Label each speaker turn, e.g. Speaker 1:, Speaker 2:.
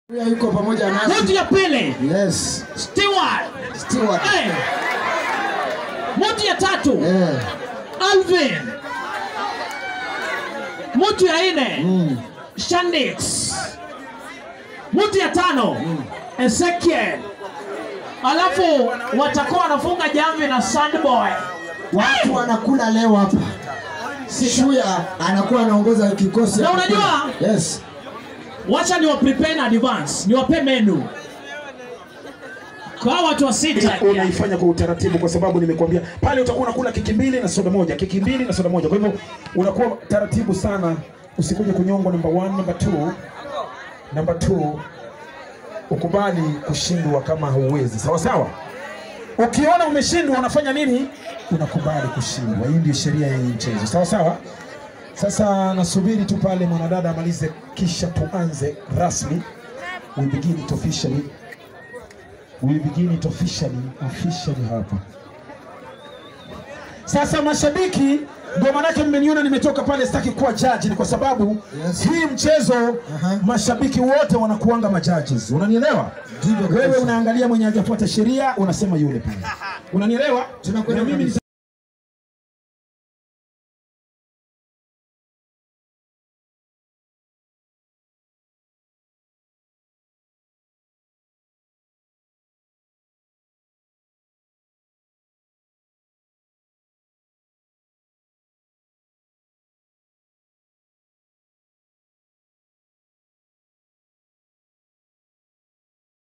Speaker 1: Yuko pamoja nasi.
Speaker 2: Mtu ya pili.
Speaker 1: Yes.
Speaker 2: Stewart. Hey. Mtu ya tatu. Alvin. Mtu ya nne. Shandix. Mtu ya tano. Ezekiel. Alafu watakuwa wanafunga jamvi na Sandboy.
Speaker 1: Watu wanakula leo hapa. Shuya anakuwa anaongoza kikosi.
Speaker 2: Na unajua?
Speaker 1: Yes.
Speaker 2: Wacha ni wa prepare in advance. Ni wape menu. Kwa watu wa sita.
Speaker 3: Unaifanya kwa utaratibu kwa sababu nimekuambia pale utakuwa unakula keki mbili na soda moja, keki mbili na soda moja. Kwa hivyo unakuwa taratibu sana, usikuje kunyongwa. Number 1, number 2 ukubali kushindwa kama huwezi. Sawa sawa? Ukiona umeshindwa unafanya nini? Unakubali kushindwa. Hii ndio sheria ya mchezo. Sawa sawa? Sasa nasubiri tu pale mwanadada amalize kisha tuanze rasmi. We begin it officially hapa. Sasa mashabiki, ndio manake mmeniona nimetoka pale, sitaki kuwa judge, ni kwa sababu hii mchezo mashabiki wote wanakuanga majudges. Unanielewa? Wewe unaangalia mwenye hajafuata sheria, unasema yule pale. Unanielewa? Na mimi